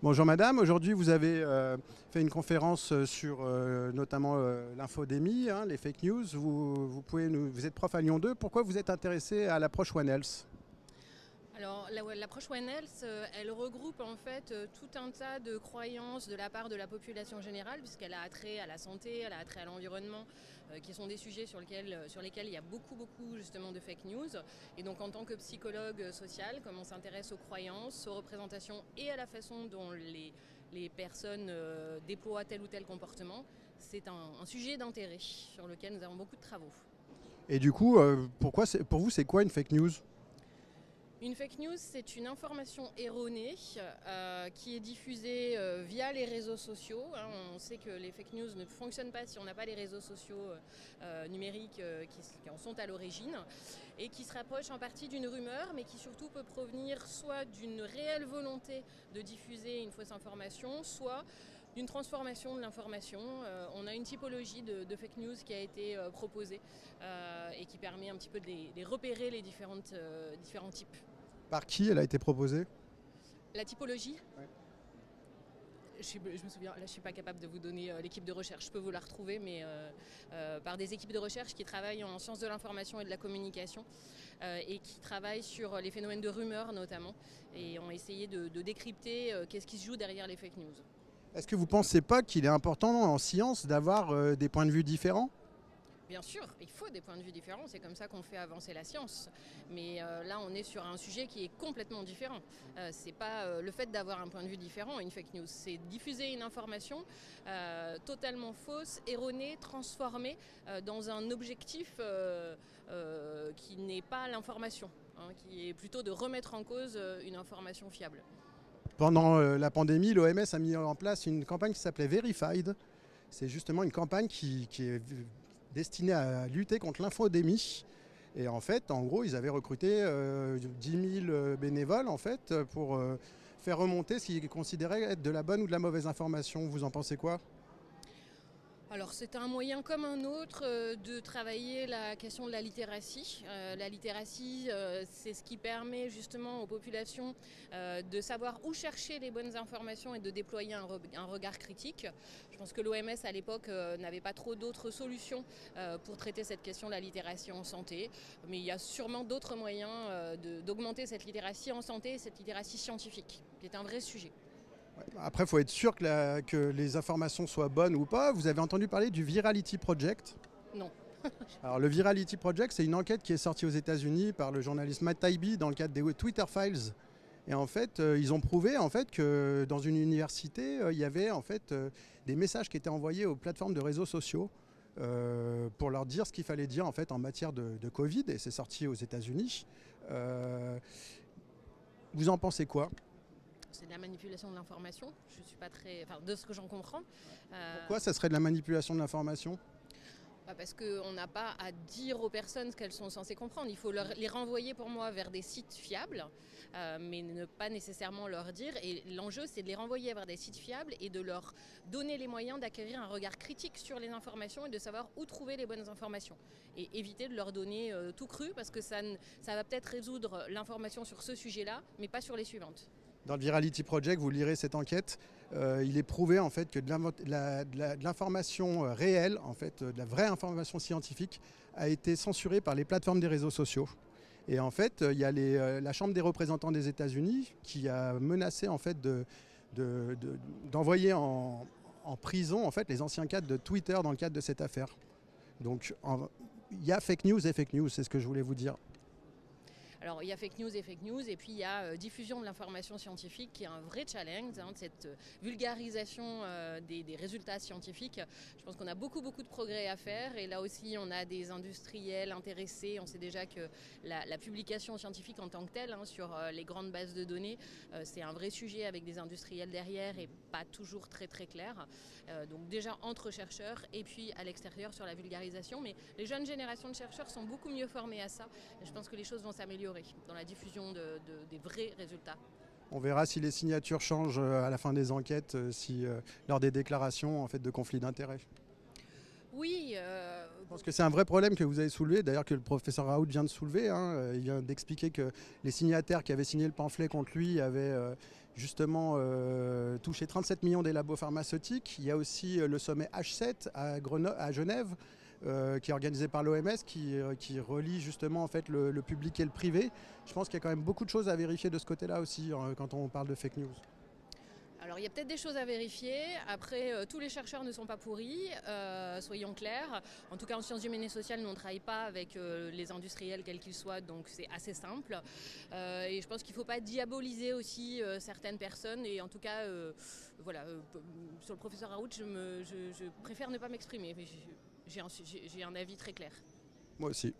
Bonjour madame, aujourd'hui vous avez fait une conférence sur notamment l'infodémie, hein, les fake news. Vous êtes prof à Lyon 2, pourquoi vous êtes intéressé à l'approche One Health? Alors, l'approche One Health, elle regroupe en fait tout un tas de croyances de la part de la population générale, puisqu'elle a attrait à la santé, elle a attrait à l'environnement, qui sont des sujets sur lesquels il y a beaucoup justement de fake news. Et donc, en tant que psychologue social, comme on s'intéresse aux croyances, aux représentations et à la façon dont les personnes déploient tel ou tel comportement, c'est un sujet d'intérêt sur lequel nous avons beaucoup de travaux. Et du coup, pour vous c'est quoi une fake news? Une fake news, c'est une information erronée qui est diffusée via les réseaux sociaux. Hein. On sait que les fake news ne fonctionnent pas si on n'a pas les réseaux sociaux numériques qui en sont à l'origine et qui se rapprochent en partie d'une rumeur, mais qui surtout peut provenir soit d'une réelle volonté de diffuser une fausse information, soit d'une transformation de l'information. On a une typologie de fake news qui a été proposée et qui permet un petit peu de les repérer les différents types. Par qui elle a été proposée? La typologie, Ouais. je me souviens, là je ne suis pas capable de vous donner l'équipe de recherche, je peux vous la retrouver, mais par des équipes de recherche qui travaillent en sciences de l'information et de la communication et qui travaillent sur les phénomènes de rumeurs notamment et ont essayé de décrypter qu'est-ce qui se joue derrière les fake news. Est-ce que vous ne pensez pas qu'il est important en science d'avoir des points de vue différents? Bien sûr, il faut des points de vue différents, c'est comme ça qu'on fait avancer la science. Mais là, on est sur un sujet qui est complètement différent. C'est pas le fait d'avoir un point de vue différent, une fake news, c'est diffuser une information totalement fausse, erronée, transformée dans un objectif qui n'est pas l'information, hein, qui est plutôt de remettre en cause une information fiable. Pendant la pandémie, l'OMS a mis en place une campagne qui s'appelait Verified. C'est justement une campagne qui est destinée à lutter contre l'infodémie. Et en fait, en gros, ils avaient recruté 10 000 bénévoles en fait, pour faire remonter ce qu'ils considéraient être de la bonne ou de la mauvaise information. Vous en pensez quoi? Alors c'est un moyen comme un autre de travailler la question de la littératie. La littératie, c'est ce qui permet justement aux populations de savoir où chercher les bonnes informations et de déployer un regard critique. Je pense que l'OMS à l'époque n'avait pas trop d'autres solutions pour traiter cette question de la littératie en santé. Mais il y a sûrement d'autres moyens d'augmenter cette littératie en santé, cette littératie scientifique, qui est un vrai sujet. Après, il faut être sûr que les informations soient bonnes ou pas. Vous avez entendu parler du Virality Project? Non. Alors, le Virality Project, c'est une enquête qui est sortie aux États-Unis par le journaliste Matt Taibbi dans le cadre des Twitter Files. Et en fait, ils ont prouvé en fait, que dans une université, il y avait en fait, des messages qui étaient envoyés aux plateformes de réseaux sociaux pour leur dire ce qu'il fallait dire en fait, en matière de Covid. Et c'est sorti aux États-Unis. Vous en pensez quoi? C'est de la manipulation de l'information. Je suis pas très, enfin, de ce que j'en comprends. Pourquoi ça serait de la manipulation de l'information? Parce qu'on n'a pas à dire aux personnes ce qu'elles sont censées comprendre. Il faut les renvoyer pour moi vers des sites fiables, mais ne pas nécessairement leur dire. Et l'enjeu, c'est de les renvoyer vers des sites fiables et de leur donner les moyens d'acquérir un regard critique sur les informations et de savoir où trouver les bonnes informations. Et éviter de leur donner tout cru, parce que ça va peut-être résoudre l'information sur ce sujet-là, mais pas sur les suivantes. Dans le Virality Project, vous lirez cette enquête, il est prouvé en fait que de l'information réelle, en fait, de la vraie information scientifique, a été censurée par les plateformes des réseaux sociaux. Et en fait, il y a la Chambre des représentants des États-Unis qui a menacé en fait d'envoyer en prison en fait les anciens cadres de Twitter dans le cadre de cette affaire. Donc il y a fake news et fake news, c'est ce que je voulais vous dire. Alors il y a fake news et puis il y a diffusion de l'information scientifique qui est un vrai challenge, hein, cette vulgarisation des résultats scientifiques. Je pense qu'on a beaucoup de progrès à faire et là aussi on a des industriels intéressés. On sait déjà que la publication scientifique en tant que telle, hein, sur les grandes bases de données, c'est un vrai sujet avec des industriels derrière et pas toujours très clair. Donc déjà entre chercheurs et puis à l'extérieur sur la vulgarisation. Mais les jeunes générations de chercheurs sont beaucoup mieux formées à ça et je pense que les choses vont s'améliorer dans la diffusion des vrais résultats. On verra si les signatures changent à la fin des enquêtes, lors des déclarations en fait, de conflits d'intérêts. Oui, pense que c'est un vrai problème que vous avez soulevé, d'ailleurs que le professeur Raoult vient de soulever. Il vient d'expliquer que les signataires qui avaient signé le pamphlet contre lui avaient justement touché 37 millions des labos pharmaceutiques. Il y a aussi le sommet H7 à Genève, qui est organisé par l'OMS, qui relie justement en fait, le public et le privé. Je pense qu'il y a quand même beaucoup de choses à vérifier de ce côté-là aussi quand on parle de fake news. Alors il y a peut-être des choses à vérifier. Après, tous les chercheurs ne sont pas pourris, soyons clairs. En tout cas, en sciences humaines et sociales, nous on ne travaille pas avec les industriels quels qu'ils soient, donc c'est assez simple. Et je pense qu'il ne faut pas diaboliser aussi certaines personnes. Et en tout cas, voilà, sur le professeur Raoult, je préfère ne pas m'exprimer. Mais j'ai un avis très clair. Moi aussi.